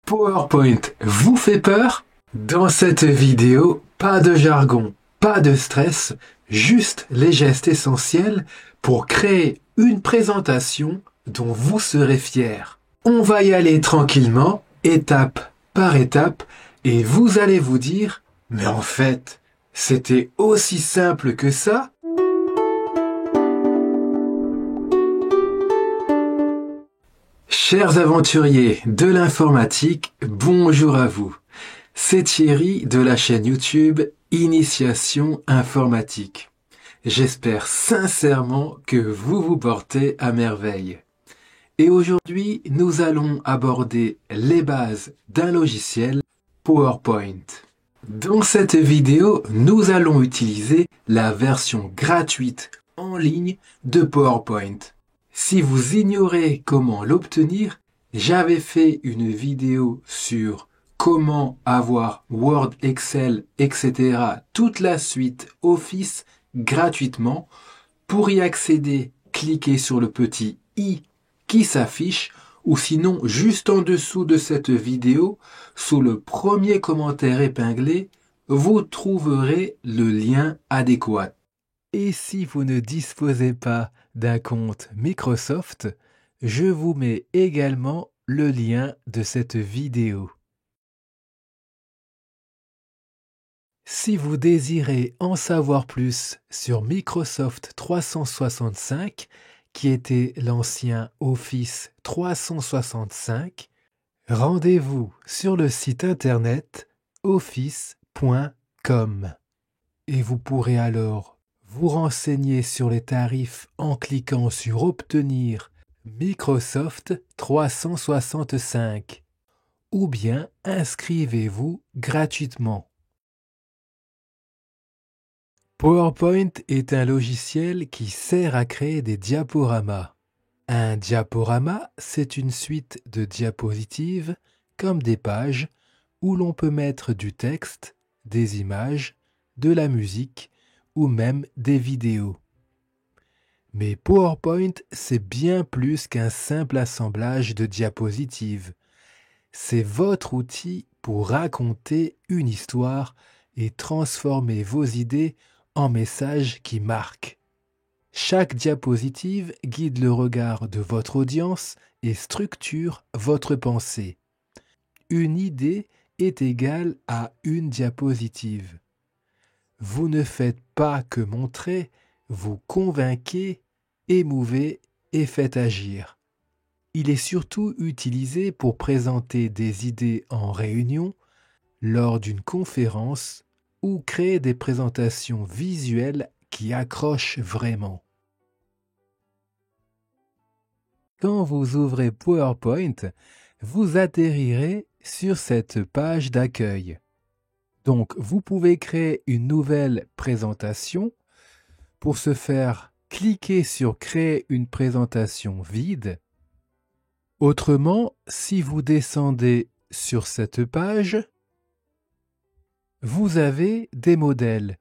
PowerPoint vous fait peur? Dans cette vidéo, pas de jargon, pas de stress, juste les gestes essentiels pour créer une présentation dont vous serez fier. On va y aller tranquillement, étape par étape, et vous allez vous dire, mais en fait, c'était aussi simple que ça? Chers aventuriers de l'informatique, bonjour à vous. C'est Thierry de la chaîne YouTube Initiation Informatique. J'espère sincèrement que vous vous portez à merveille. Et aujourd'hui, nous allons aborder les bases d'un logiciel PowerPoint. Dans cette vidéo, nous allons utiliser la version gratuite en ligne de PowerPoint. Si vous ignorez comment l'obtenir, j'avais fait une vidéo sur comment avoir Word, Excel, etc. toute la suite Office gratuitement. Pour y accéder, cliquez sur le petit i qui s'affiche ou sinon juste en dessous de cette vidéo, sous le premier commentaire épinglé, vous trouverez le lien adéquat. Et si vous ne disposez pas d'un compte Microsoft, je vous mets également le lien de cette vidéo. Si vous désirez en savoir plus sur Microsoft 365, qui était l'ancien Office 365, rendez-vous sur le site internet office.com. Et vous pourrez alors vous renseigner sur les tarifs en cliquant sur Obtenir Microsoft 365 ou bien inscrivez-vous gratuitement. PowerPoint est un logiciel qui sert à créer des diaporamas. Un diaporama, c'est une suite de diapositives comme des pages où l'on peut mettre du texte, des images, de la musique ou même des vidéos. Mais PowerPoint, c'est bien plus qu'un simple assemblage de diapositives. C'est votre outil pour raconter une histoire et transformer vos idées en messages qui marquent. Chaque diapositive guide le regard de votre audience et structure votre pensée. Une idée est égale à une diapositive. Vous ne faites pas que montrer, vous convainquez, émouvez et faites agir. Il est surtout utilisé pour présenter des idées en réunion, lors d'une conférence ou créer des présentations visuelles qui accrochent vraiment. Quand vous ouvrez PowerPoint, vous atterrirez sur cette page d'accueil. Donc, vous pouvez créer une nouvelle présentation. Pour ce faire, cliquez sur Créer une présentation vide. Autrement, si vous descendez sur cette page, vous avez des modèles.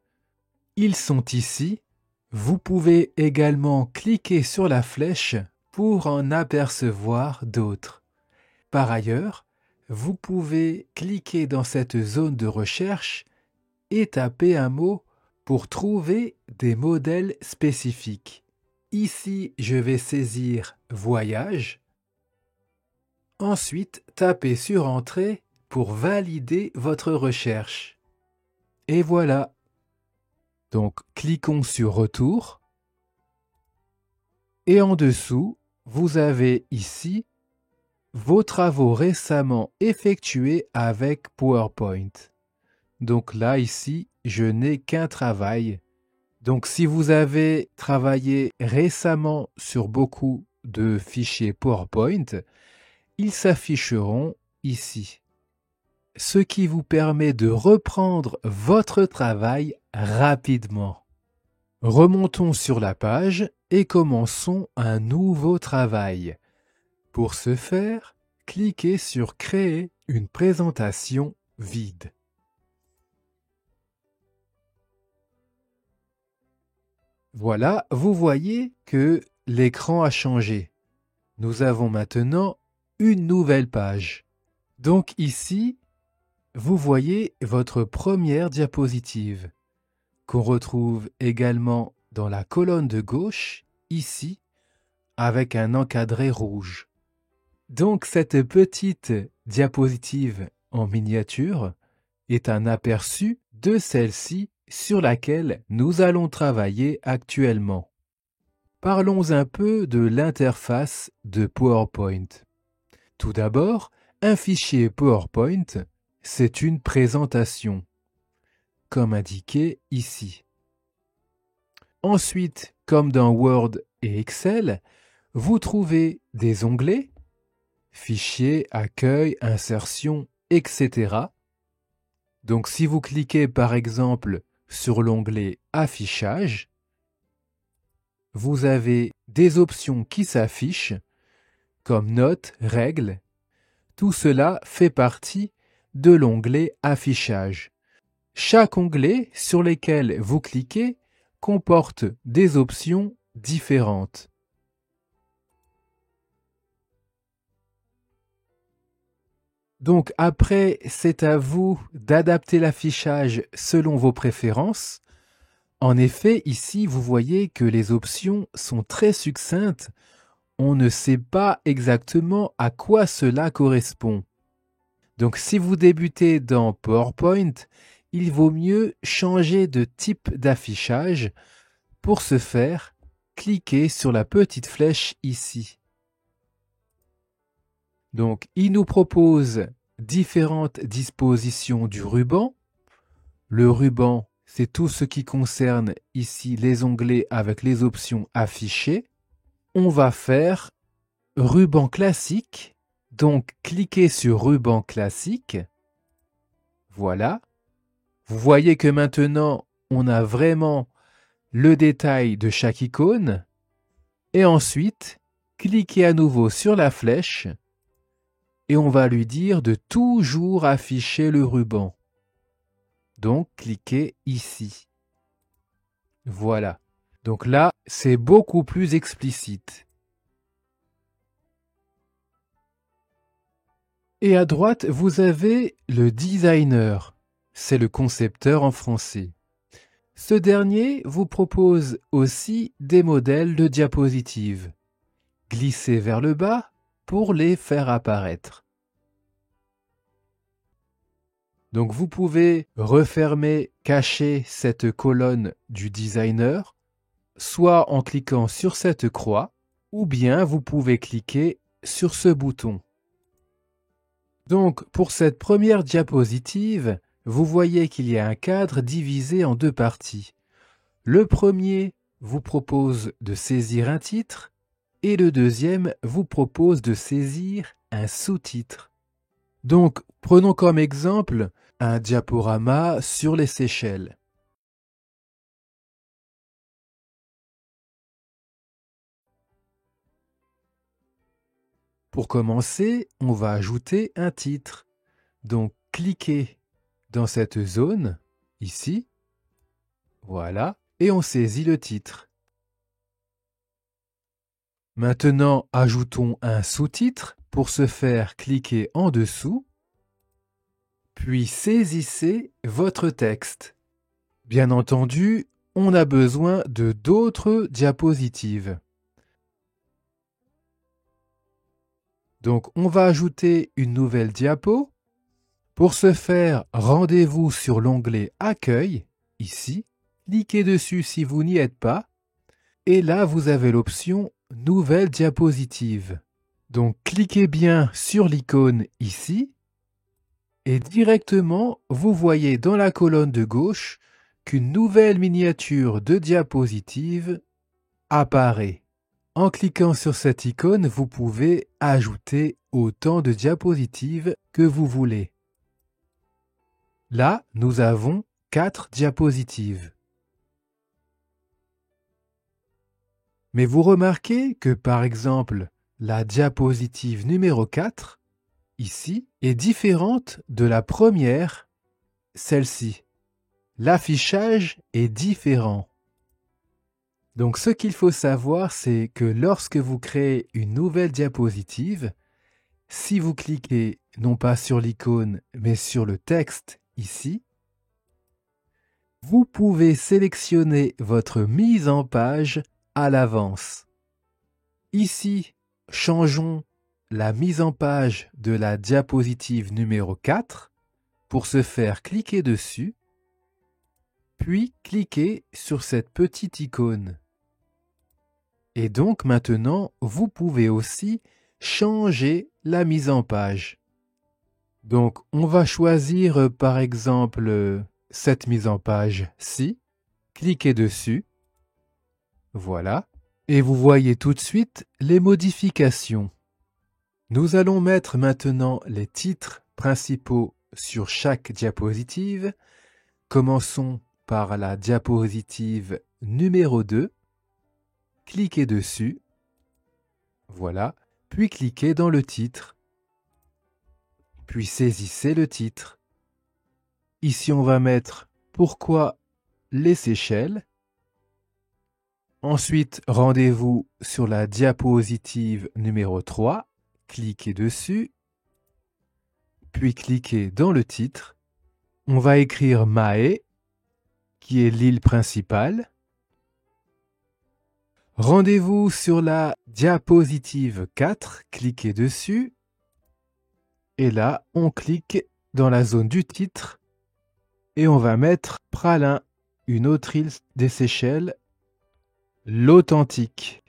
Ils sont ici. Vous pouvez également cliquer sur la flèche pour en apercevoir d'autres. Par ailleurs, vous pouvez cliquer dans cette zone de recherche et taper un mot pour trouver des modèles spécifiques. Ici, je vais saisir Voyage. Ensuite, tapez sur Entrée pour valider votre recherche. Et voilà. Donc, cliquons sur Retour. Et en dessous, vous avez ici vos travaux récemment effectués avec PowerPoint. Donc là, ici, je n'ai qu'un travail. Donc si vous avez travaillé récemment sur beaucoup de fichiers PowerPoint, ils s'afficheront ici. Ce qui vous permet de reprendre votre travail rapidement. Remontons sur la page et commençons un nouveau travail. Pour ce faire, cliquez sur Créer une présentation vide. Voilà, vous voyez que l'écran a changé. Nous avons maintenant une nouvelle page. Donc ici, vous voyez votre première diapositive, qu'on retrouve également dans la colonne de gauche, ici, avec un encadré rouge. Donc cette petite diapositive en miniature est un aperçu de celle-ci sur laquelle nous allons travailler actuellement. Parlons un peu de l'interface de PowerPoint. Tout d'abord, un fichier PowerPoint, c'est une présentation, comme indiqué ici. Ensuite, comme dans Word et Excel, vous trouvez des onglets, fichier, accueil, insertion, etc. Donc si vous cliquez par exemple sur l'onglet Affichage, vous avez des options qui s'affichent comme notes, règles. Tout cela fait partie de l'onglet Affichage. Chaque onglet sur lequel vous cliquez comporte des options différentes. Donc après, c'est à vous d'adapter l'affichage selon vos préférences. En effet, ici, vous voyez que les options sont très succinctes. On ne sait pas exactement à quoi cela correspond. Donc si vous débutez dans PowerPoint, il vaut mieux changer de type d'affichage. Pour ce faire, cliquez sur la petite flèche ici. Donc il nous propose différentes dispositions du ruban. Le ruban, c'est tout ce qui concerne ici les onglets avec les options affichées. On va faire ruban classique. Donc cliquez sur ruban classique. Voilà. Vous voyez que maintenant, on a vraiment le détail de chaque icône. Et ensuite, cliquez à nouveau sur la flèche et on va lui dire de toujours afficher le ruban. Donc, cliquez ici. Voilà. Donc là, c'est beaucoup plus explicite. Et à droite, vous avez le designer. C'est le concepteur en français. Ce dernier vous propose aussi des modèles de diapositives. Glissez vers le bas pour les faire apparaître. Donc vous pouvez refermer, cacher cette colonne du designer, soit en cliquant sur cette croix, ou bien vous pouvez cliquer sur ce bouton. Donc pour cette première diapositive, vous voyez qu'il y a un cadre divisé en deux parties. Le premier vous propose de saisir un titre et le deuxième vous propose de saisir un sous-titre. Donc, prenons comme exemple un diaporama sur les Seychelles. Pour commencer, on va ajouter un titre. Donc, cliquez dans cette zone, ici. Voilà. Et on saisit le titre. Maintenant, ajoutons un sous-titre. Pour ce faire, cliquez en dessous. Puis saisissez votre texte. Bien entendu, on a besoin de d'autres diapositives. Donc, on va ajouter une nouvelle diapo. Pour ce faire, rendez-vous sur l'onglet Accueil, ici. Cliquez dessus si vous n'y êtes pas. Et là, vous avez l'option Nouvelle diapositive. Donc, cliquez bien sur l'icône ici. Et directement, vous voyez dans la colonne de gauche qu'une nouvelle miniature de diapositive apparaît. En cliquant sur cette icône, vous pouvez ajouter autant de diapositives que vous voulez. Là, nous avons 4 diapositives. Mais vous remarquez que, par exemple, la diapositive numéro 4, ici, est différente de la première, celle-ci. L'affichage est différent. Donc ce qu'il faut savoir, c'est que lorsque vous créez une nouvelle diapositive, Si vous cliquez non pas sur l'icône, mais sur le texte ici, vous pouvez sélectionner votre mise en page à l'avance. Ici, changeons la mise en page de la diapositive numéro 4. Pour ce faire, cliquez dessus, puis cliquez sur cette petite icône. Et donc maintenant, vous pouvez aussi changer la mise en page. Donc, on va choisir par exemple cette mise en page-ci. Cliquez dessus. Voilà. Et vous voyez tout de suite les modifications. Nous allons mettre maintenant les titres principaux sur chaque diapositive. Commençons par la diapositive numéro 2. Cliquez dessus. Voilà. Puis cliquez dans le titre. Puis saisissez le titre. Ici, on va mettre « Pourquoi les Seychelles ?» Ensuite, rendez-vous sur la diapositive numéro 3. Cliquez dessus. Puis cliquez dans le titre. On va écrire Mahé, qui est l'île principale. Rendez-vous sur la diapositive 4. Cliquez dessus. Et là, on clique dans la zone du titre. Et on va mettre Praslin, une autre île des Seychelles, l'Authentique.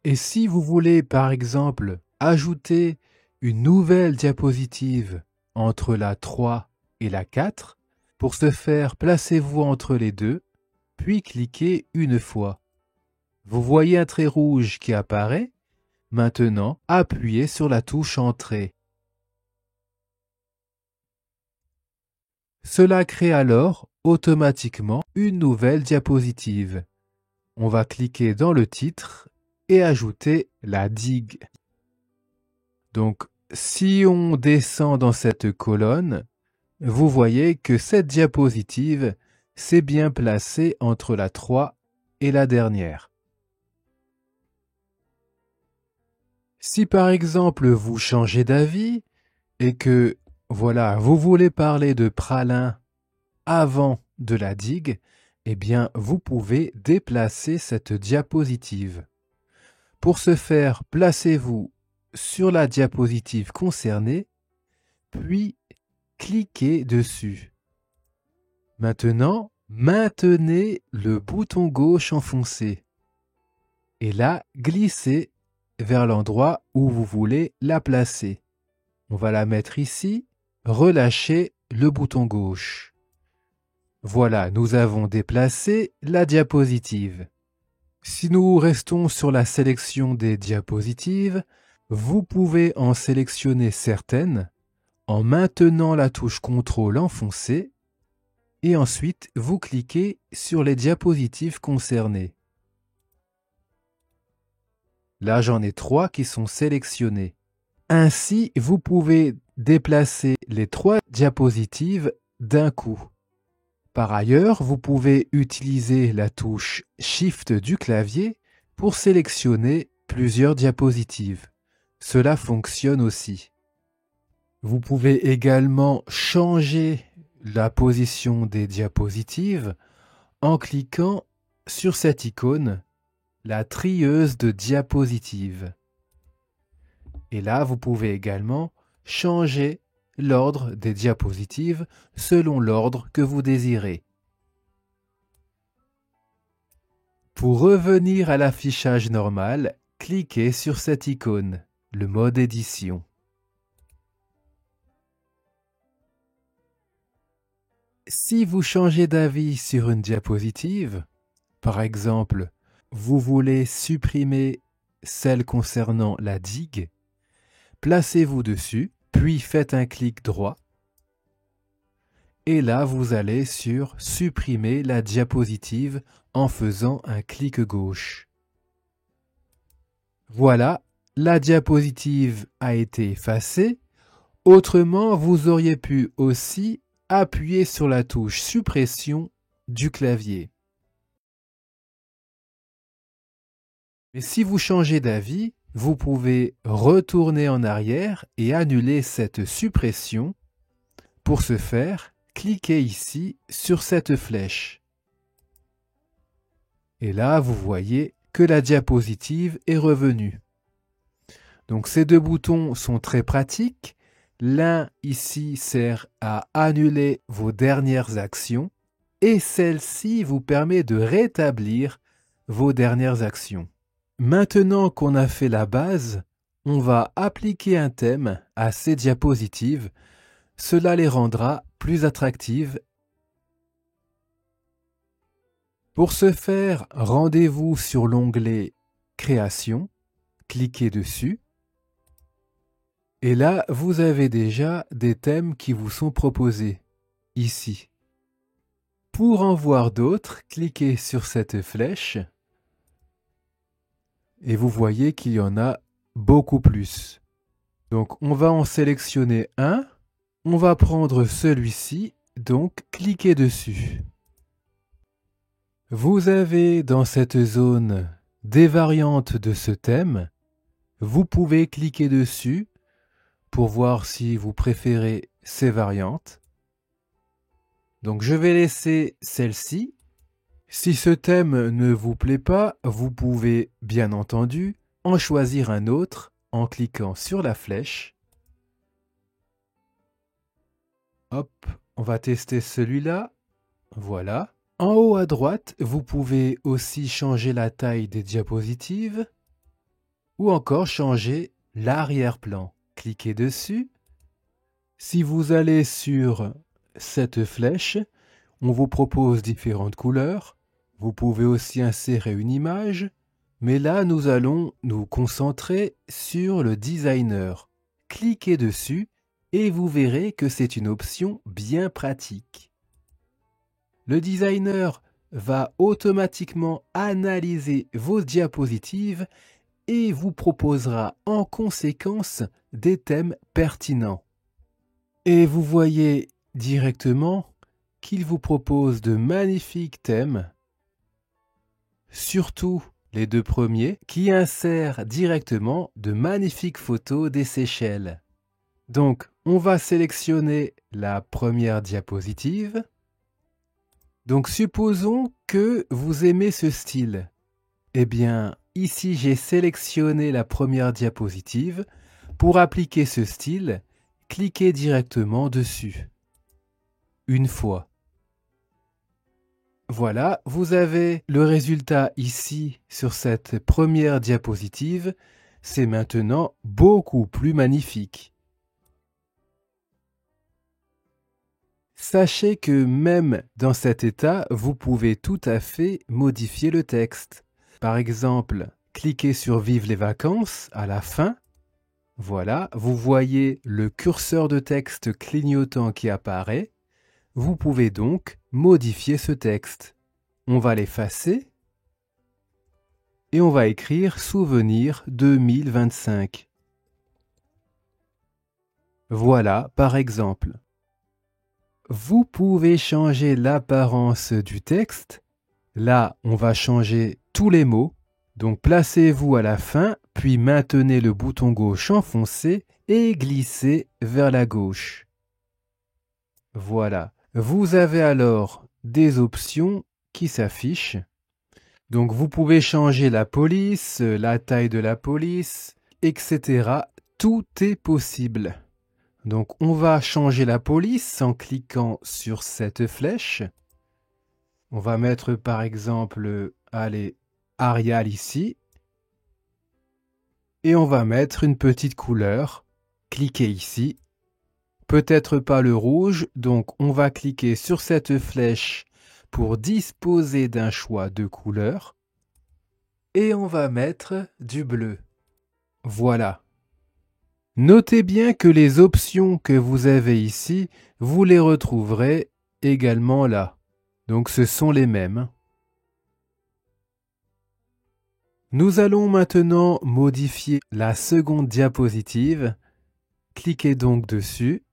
Et si vous voulez, par exemple, ajouter une nouvelle diapositive entre la 3 et la 4, pour ce faire, placez-vous entre les deux, puis cliquez une fois. Vous voyez un trait rouge qui apparaît. Maintenant, appuyez sur la touche Entrée. Cela crée alors automatiquement une nouvelle diapositive. On va cliquer dans le titre et ajouter la digue. Donc, si on descend dans cette colonne, vous voyez que cette diapositive s'est bien placée entre la 3 et la dernière. Si par exemple vous changez d'avis et que voilà, vous voulez parler de Praslin avant de la digue, eh bien vous pouvez déplacer cette diapositive. Pour ce faire, placez-vous sur la diapositive concernée, puis cliquez dessus. Maintenant, maintenez le bouton gauche enfoncé et là, glissez vers l'endroit où vous voulez la placer. On va la mettre ici, relâchez le bouton gauche. Voilà, nous avons déplacé la diapositive. Si nous restons sur la sélection des diapositives, vous pouvez en sélectionner certaines en maintenant la touche CTRL enfoncée et ensuite vous cliquez sur les diapositives concernées. Là, j'en ai 3 qui sont sélectionnées. Ainsi, vous pouvez déplacer les 3 diapositives d'un coup. Par ailleurs, vous pouvez utiliser la touche Shift du clavier pour sélectionner plusieurs diapositives. Cela fonctionne aussi. Vous pouvez également changer la position des diapositives en cliquant sur cette icône, la trieuse de diapositives. Et là, vous pouvez également changer l'ordre des diapositives selon l'ordre que vous désirez. Pour revenir à l'affichage normal, cliquez sur cette icône, le mode édition. Si vous changez d'avis sur une diapositive, par exemple, vous voulez supprimer celle concernant la digue, placez-vous dessus, puis faites un clic droit. Et là, vous allez sur « Supprimer la diapositive » en faisant un clic gauche. Voilà, la diapositive a été effacée. Autrement, vous auriez pu aussi appuyer sur la touche « Suppression » du clavier. Mais si vous changez d'avis, vous pouvez retourner en arrière et annuler cette suppression. Pour ce faire, cliquez ici sur cette flèche. Et là, vous voyez que la diapositive est revenue. Donc ces deux boutons sont très pratiques. L'un ici sert à annuler vos dernières actions et celle-ci vous permet de rétablir vos dernières actions. Maintenant qu'on a fait la base, on va appliquer un thème à ces diapositives. Cela les rendra plus attractives. Pour ce faire, rendez-vous sur l'onglet Création, cliquez dessus. Et là, vous avez déjà des thèmes qui vous sont proposés, ici. Pour en voir d'autres, cliquez sur cette flèche et vous voyez qu'il y en a beaucoup plus. Donc, on va en sélectionner un. On va prendre celui-ci, donc cliquez dessus. Vous avez dans cette zone des variantes de ce thème. Vous pouvez cliquer dessus pour voir si vous préférez ces variantes. Donc je vais laisser celle-ci. Si ce thème ne vous plaît pas, vous pouvez bien entendu en choisir un autre en cliquant sur la flèche. Hop, on va tester celui-là. Voilà. En haut à droite, vous pouvez aussi changer la taille des diapositives ou encore changer l'arrière-plan. Cliquez dessus. Si vous allez sur cette flèche, on vous propose différentes couleurs. Vous pouvez aussi insérer une image. Mais là, nous allons nous concentrer sur le designer. Cliquez dessus et vous verrez que c'est une option bien pratique. Le designer va automatiquement analyser vos diapositives et vous proposera en conséquence des thèmes pertinents. Et vous voyez directement qu'il vous propose de magnifiques thèmes, surtout les deux premiers, qui insèrent directement de magnifiques photos des Seychelles. Donc, on va sélectionner la première diapositive. Donc, supposons que vous aimez ce style. Eh bien, ici, j'ai sélectionné la première diapositive. Pour appliquer ce style, cliquez directement dessus. Une fois. Voilà, vous avez le résultat ici sur cette première diapositive. C'est maintenant beaucoup plus magnifique. Sachez que même dans cet état, vous pouvez tout à fait modifier le texte. Par exemple, cliquez sur Vive les vacances à la fin. Voilà, vous voyez le curseur de texte clignotant qui apparaît. Vous pouvez donc modifier ce texte. On va l'effacer et on va écrire Souvenir 2025. Voilà, par exemple. Vous pouvez changer l'apparence du texte. Là, on va changer tous les mots. Donc placez-vous à la fin, puis maintenez le bouton gauche enfoncé et glissez vers la gauche. Voilà. Vous avez alors des options qui s'affichent. Donc vous pouvez changer la police, la taille de la police, etc. Tout est possible. Donc on va changer la police en cliquant sur cette flèche. On va mettre par exemple, allez, Arial ici. Et on va mettre une petite couleur. Cliquez ici. Peut-être pas le rouge, donc on va cliquer sur cette flèche pour disposer d'un choix de couleur. Et on va mettre du bleu. Voilà. Notez bien que les options que vous avez ici, vous les retrouverez également là. Donc ce sont les mêmes. Nous allons maintenant modifier la seconde diapositive. Cliquez donc dessus.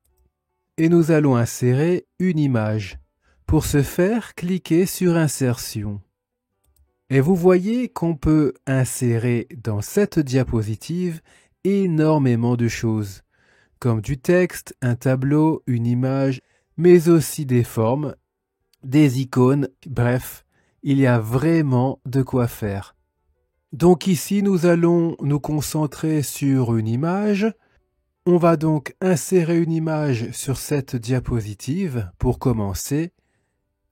Et nous allons insérer une image. Pour ce faire, cliquez sur Insertion. Et vous voyez qu'on peut insérer dans cette diapositive énormément de choses, comme du texte, un tableau, une image, mais aussi des formes, des icônes, bref, il y a vraiment de quoi faire. Donc ici, nous allons nous concentrer sur une image. On va donc insérer une image sur cette diapositive. Pour commencer,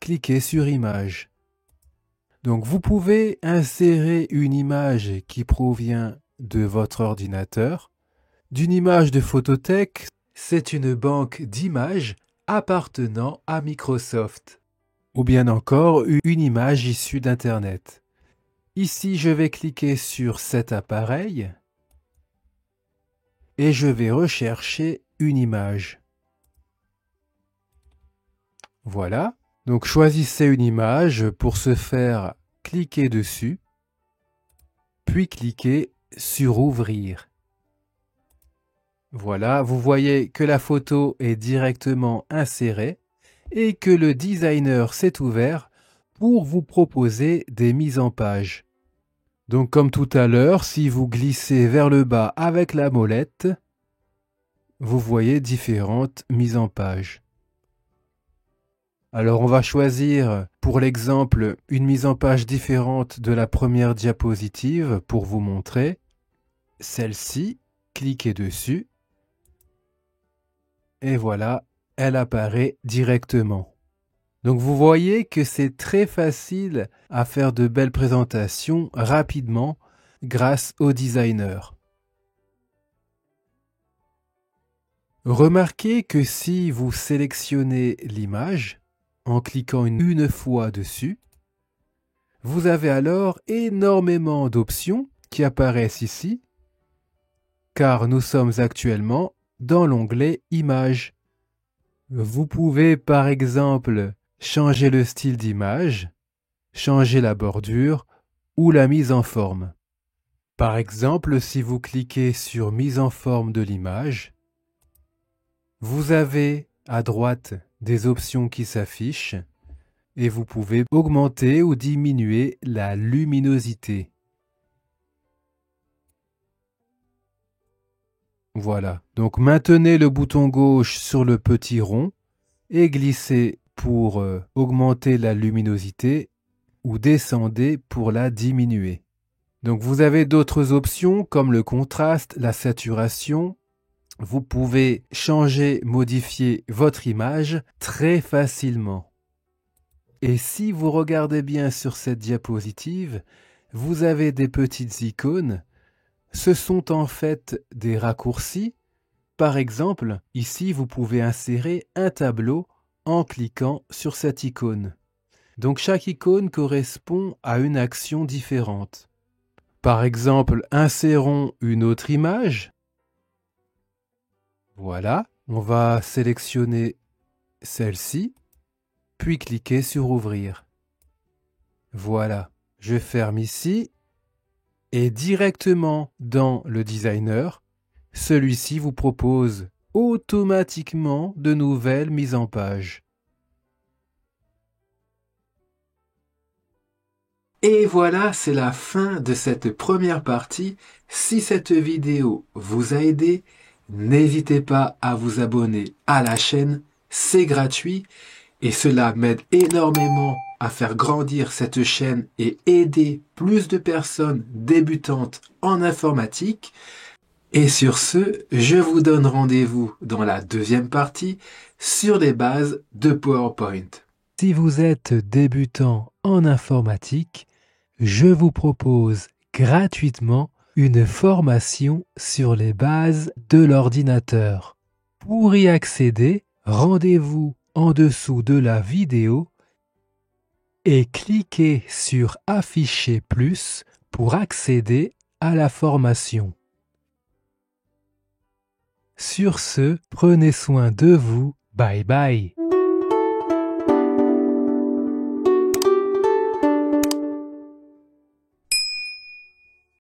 cliquez sur Image. Donc vous pouvez insérer une image qui provient de votre ordinateur, d'une image de photothèque. C'est une banque d'images appartenant à Microsoft. Ou bien encore une image issue d'Internet. Ici, je vais cliquer sur cet appareil et je vais rechercher une image. Voilà. Donc choisissez une image. Pour ce faire, cliquez dessus, puis cliquez sur Ouvrir. Voilà, vous voyez que la photo est directement insérée et que le designer s'est ouvert pour vous proposer des mises en page. Donc comme tout à l'heure, si vous glissez vers le bas avec la molette, vous voyez différentes mises en page. Alors on va choisir pour l'exemple une mise en page différente de la première diapositive pour vous montrer. Celle-ci, cliquez dessus et voilà, elle apparaît directement. Donc vous voyez que c'est très facile à faire de belles présentations rapidement grâce au designer. Remarquez que si vous sélectionnez l'image en cliquant une fois dessus, vous avez alors énormément d'options qui apparaissent ici, car nous sommes actuellement dans l'onglet Images. Vous pouvez par exemple changer le style d'image, changer la bordure ou la mise en forme. Par exemple, si vous cliquez sur Mise en forme de l'image, vous avez à droite des options qui s'affichent et vous pouvez augmenter ou diminuer la luminosité. Voilà, donc maintenez le bouton gauche sur le petit rond et glissez pour augmenter la luminosité ou descendez pour la diminuer. Donc vous avez d'autres options comme le contraste, la saturation. Vous pouvez changer, modifier votre image très facilement. Et si vous regardez bien sur cette diapositive, vous avez des petites icônes. Ce sont en fait des raccourcis. Par exemple, ici, vous pouvez insérer un tableau en cliquant sur cette icône. Donc chaque icône correspond à une action différente. Par exemple, insérons une autre image. Voilà, on va sélectionner celle-ci, puis cliquer sur Ouvrir. Voilà, je ferme ici et directement dans le designer, celui-ci vous propose automatiquement de nouvelles mises en page. Et voilà, c'est la fin de cette première partie. Si cette vidéo vous a aidé, n'hésitez pas à vous abonner à la chaîne, c'est gratuit et cela m'aide énormément à faire grandir cette chaîne et aider plus de personnes débutantes en informatique. Et sur ce, je vous donne rendez-vous dans la deuxième partie sur les bases de PowerPoint. Si vous êtes débutant en informatique, je vous propose gratuitement une formation sur les bases de l'ordinateur. Pour y accéder, rendez-vous en dessous de la vidéo et cliquez sur Afficher plus pour accéder à la formation. Sur ce, prenez soin de vous. Bye bye.